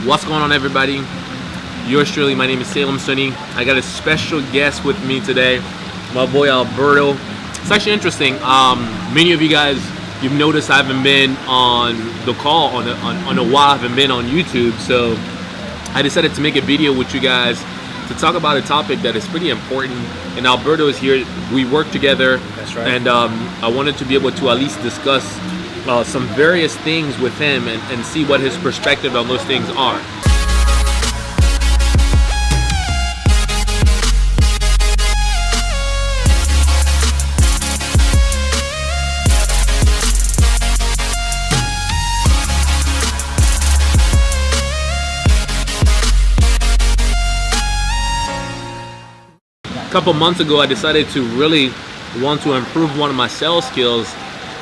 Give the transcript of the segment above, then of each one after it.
What's going on, everybody? Yours truly, my name is Salem Soni. I got a special guest with me today, my boy Alberto. It's actually interesting. Many of you guys, you've noticed I haven't been on the call on a while. I haven't been on YouTube, so I decided to make a video with you guys to talk about a topic that is pretty important. And Alberto is here. We work together. That's right. And I wanted to be able to at least discuss some various things with him and see what his perspective on those things are. A couple months ago, I decided to really want to improve one of my sales skills,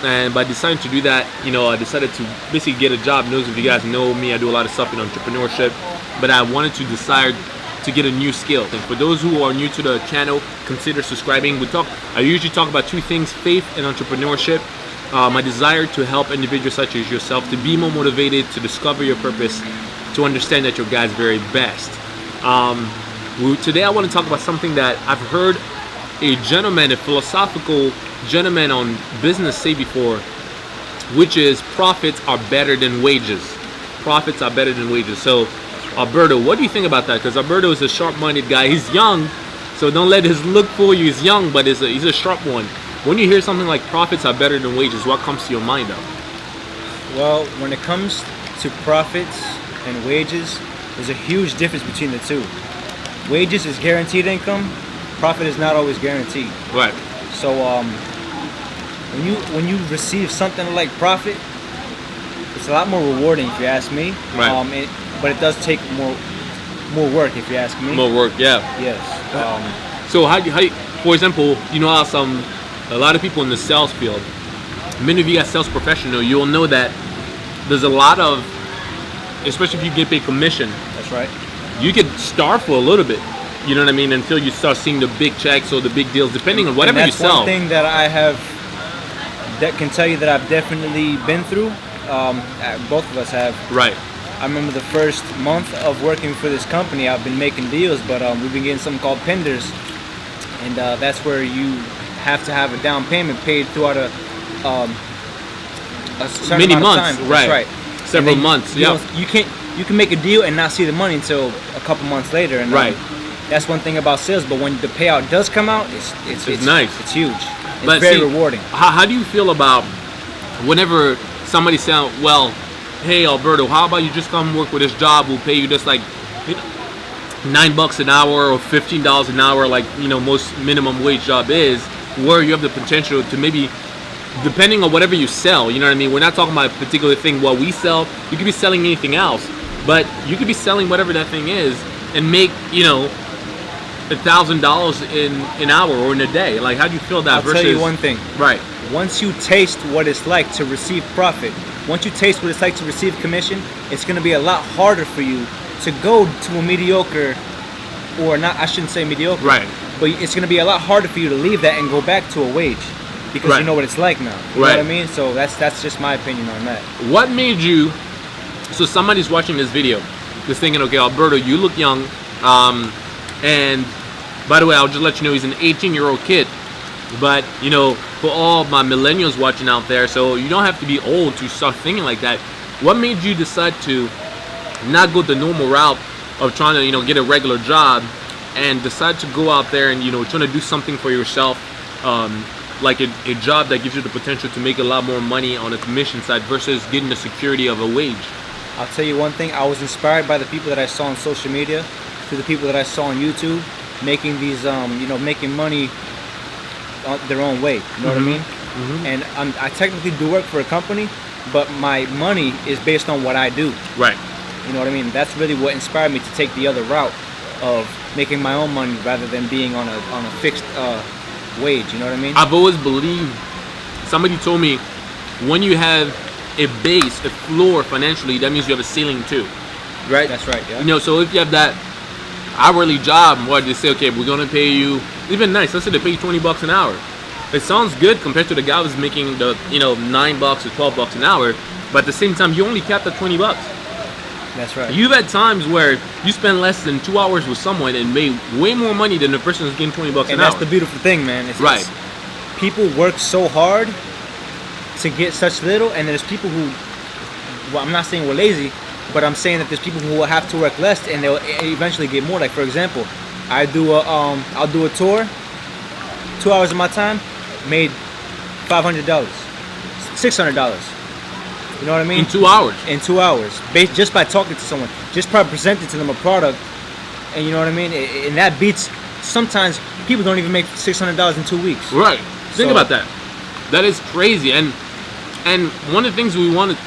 and by deciding to do that, I decided to basically get a job. Those of you guys know me, I do a lot of stuff in entrepreneurship, but I wanted to decide to get a new skill. And for those who are new to the channel, consider subscribing. I usually talk about two things: faith and entrepreneurship. My desire to help individuals such as yourself to be more motivated, to discover your purpose, to understand that your guy's very best. Today I want to talk about something that I've heard a philosophical gentleman on business say before, which is profits are better than wages. Profits are better than wages. So, Alberto, what do you think about that? Because Alberto is a sharp-minded guy. He's young, so don't let his look fool you. He's young, but he's a sharp one. When you hear something like profits are better than wages, what comes to your mind up? Well, when it comes to profits and wages, there's a huge difference between the two. Wages is guaranteed income. Profit is not always guaranteed. Right. So when you receive something like profit, it's a lot more rewarding, if you ask me. Right. But it does take more work, if you ask me. More work, yeah. Yes. So how for example, how a lot of people in the sales field, many of you guys sales professional, you'll know that there's a lot of, especially if you get paid commission. That's right. You could starve for a little bit, you know what I mean, until you start seeing the big checks or the big deals, depending on whatever you sell. That's one thing that I have, that can tell you that I've definitely been through. Both of us have. Right. I remember the first month of working for this company, I've been making deals, but we've been getting something called penders, and that's where you have to have a down payment paid throughout a certain many amount months. of time. Right. That's right. Several months. Yeah. You can make a deal and not see the money until a couple months later. And right. That's one thing about sales. But when the payout does come out, it's nice. It's huge. It's very rewarding. How do you feel about whenever somebody says, "Well, hey Alberto, how about you just come work with this job? We'll pay you just like $9 an hour or $15 an hour, like most minimum wage job is," where you have the potential to maybe, depending on whatever you sell, you know what I mean? We're not talking about a particular thing. What we sell, you could be selling anything else, but you could be selling whatever that thing is and make, $1,000 in an hour or in a day. Like, how do you feel that? I'll tell you one thing. Right. Once you taste what it's like to receive profit, once you taste what it's like to receive commission, it's going to be a lot harder for you to go to a mediocre, or not, I shouldn't say mediocre. Right. But it's going to be a lot harder for you to leave that and go back to a wage. Because right. you know what it's like now. You know what I mean? So that's just my opinion on that. What made you, so somebody's watching this video, just thinking, okay, Alberto, you look young, and by the way, I'll just let you know he's an 18-year-old kid, but for all my millennials watching out there, so you don't have to be old to start thinking like that. What made you decide to not go the normal route of trying to get a regular job and decide to go out there and trying to do something for yourself, like a job that gives you the potential to make a lot more money on a commission side versus getting the security of a wage? I'll tell you one thing, I was inspired by the people that I saw on social media, to the people that I saw on YouTube, making these, making money on their own way, you know what I mean? Mm-hmm. And I technically do work for a company, but my money is based on what I do. Right. You know what I mean? That's really what inspired me to take the other route of making my own money rather than being on a fixed wage, you know what I mean? I've always believed, somebody told me, when you have a base, a floor financially, that means you have a ceiling too, right? That's right, yeah. So if you have that hourly job where they say, okay, we're going to pay you, even nice, let's say they pay you $20 an hour. It sounds good compared to the guy who's making the $9 or $12 an hour, but at the same time, you only capped at $20. That's right. You've had times where you spend less than 2 hours with someone and made way more money than the person who's getting $20 an hour. And that's the beautiful thing, man. Right. People work so hard to get such little, and there's people who, well, I'm not saying we're lazy, but I'm saying that there's people who will have to work less and they'll eventually get more. Like, for example, I'll do a tour, 2 hours of my time, made $500, $600. You know what I mean? In 2 hours. In 2 hours, just by talking to someone, just by presenting to them a product, and you know what I mean. And that beats. Sometimes people don't even make $600 in 2 weeks. Right. Think about that. That is crazy. And one of the things we wanted.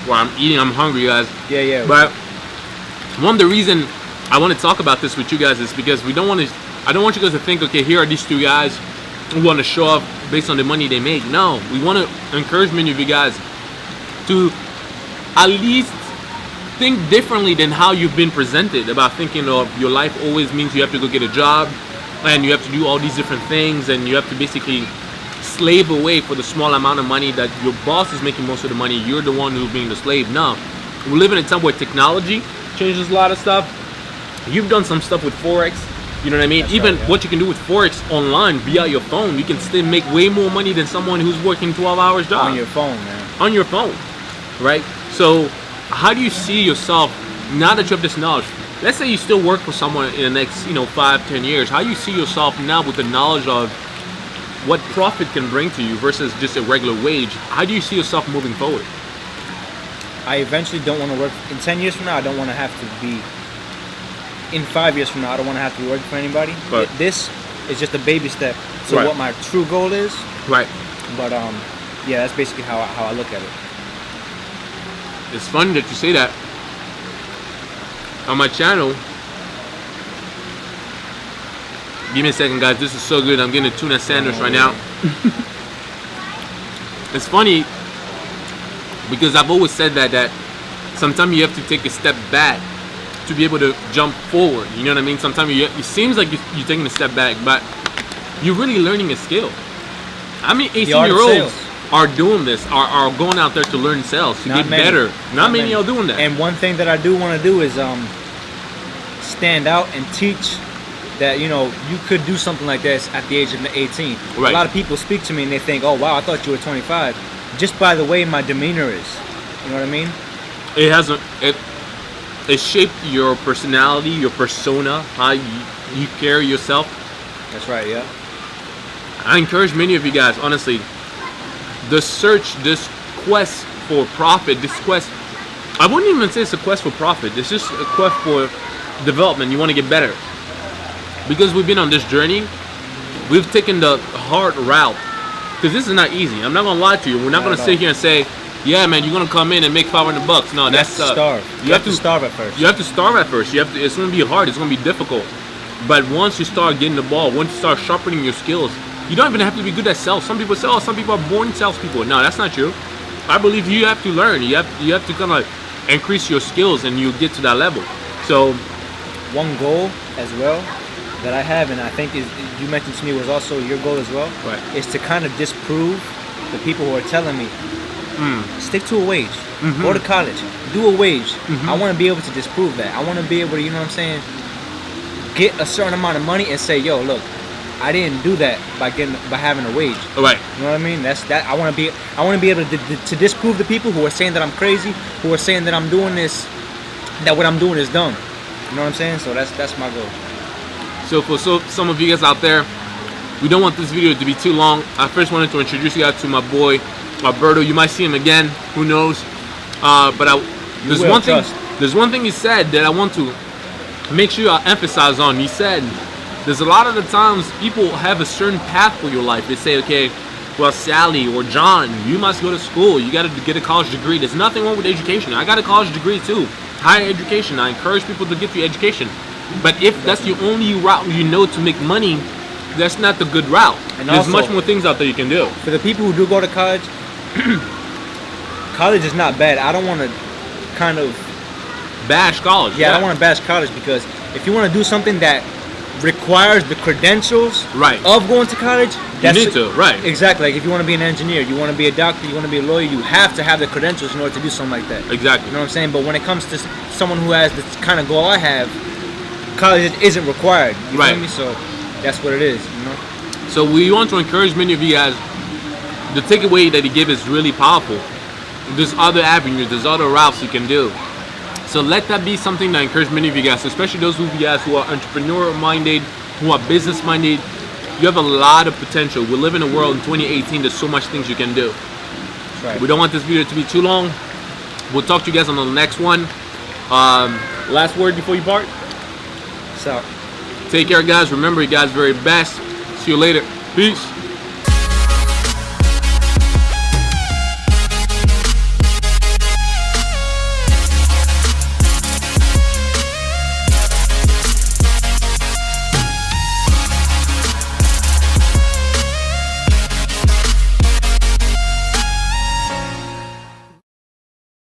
Well, I'm eating. I'm hungry, guys. Yeah. But one of the reason I want to talk about this with you guys is because we don't want to. I don't want you guys to think, okay, here are these two guys who want to show off based on the money they make. No, we want to encourage many of you guys to at least think differently than how you've been presented about thinking of your life always means you have to go get a job and you have to do all these different things and you have to basically slave away for the small amount of money that your boss is making most of the money. You're the one who's being the slave. No, we live in a time where technology changes a lot of stuff. You've done some stuff with Forex. You know what I mean? That's Even right, yeah. what you can do with Forex online via your phone, you can still make way more money than someone who's working 12 hours job. On your phone, man. On your phone, right? So how do you see yourself now that you have this knowledge? Let's say you still work for someone in the next, 5-10 years. How do you see yourself now with the knowledge of what profit can bring to you versus just a regular wage? How do you see yourself moving forward? I eventually don't want to work in 10 years from now. I don't want to have to be. In 5 years from now, I don't want to have to be working for anybody. Right. This is just a baby step to Right. what my true goal is. Right. But yeah, that's basically how I look at it. It's funny that you say that. On my channel, give me a second, guys. This is so good. I'm getting a tuna sandwich right now. It's funny because I've always said that sometimes you have to take a step back to be able to jump forward. You know what I mean? Sometimes it seems like you're taking a step back, but you're really learning a skill. How many 18-year-olds are doing this, are going out there to learn sales, to Not get many. better? Not many are doing that. And one thing that I do want to do is stand out and teach that you could do something like this at the age of 18. Right. A lot of people speak to me and they think, oh wow, I thought you were 25, just by the way my demeanor is. You know what I mean? It shaped your personality, your persona, how you carry yourself. That's right. Yeah. I encourage many of you guys, honestly, the search, this quest for profit, this quest, I wouldn't even say it's a quest for profit. It's just a quest for development. You want to get better. Because we've been on this journey, we've taken the hard route. Because this is not easy. I'm not going to lie to you. We're not going to sit here and say, yeah, man, you're going to come in and make $500. No, You that's have to starve. You have to starve at first. You have to starve at first. It's going to be hard. It's going to be difficult. But once you start getting the ball, once you start sharpening your skills, you don't even have to be good at sales. Some people say, oh, some people are born salespeople. No, that's not true. I believe you have to learn. You have to kind of increase your skills and you get to that level. So one goal as well that I have, and I think you mentioned to me was also your goal as well, right, is to kind of disprove the people who are telling me, stick to a wage, go to college, do a wage. I want to be able to disprove that. I want to be able to, you know what I'm saying, get a certain amount of money and say, yo, look, I didn't do that by having a wage. Right. You know what I mean? That's that. I want to be able to disprove the people who are saying that I'm crazy, who are saying that I'm doing this, that what I'm doing is dumb. You know what I'm saying? So that's my goal. So for some of you guys out there, we don't want this video to be too long. I first wanted to introduce you guys to my boy Alberto. You might see him again. Who knows? There's one thing he said that I want to make sure I emphasize on. He said, there's a lot of the times people have a certain path for your life. They say, okay, well, Sally or John, you must go to school. You got to get a college degree. There's nothing wrong with education. I got a college degree too. Higher education. I encourage people to get your education. But if that's the only route you know to make money, that's not the good route. And there's also, much more things out there you can do. For the people who do go to college, college is not bad. I don't want to kind of bash college. I don't want to bash college, because if you want to do something that requires the credentials Right. of going to college, You need to, right. Exactly. Like if you want to be an engineer, you want to be a doctor, you want to be a lawyer, you have to have the credentials in order to do something like that. Exactly. You know what I'm saying? But when it comes to someone who has the kind of goal I have, college isn't required. You Right. feel me? So that's what it is, you know? So we want to encourage many of you guys. The takeaway that he gave is really powerful. There's other avenues, there's other routes you can do. So let that be something that encourages many of you guys, especially those of you guys who are entrepreneur minded, who are business minded. You have a lot of potential. We live in a world in 2018, there's so much things you can do. That's right. We don't want this video to be too long. We'll talk to you guys on the next one. Last word before you part? So. Take care, guys. Remember, you guys are very best. See you later. Peace.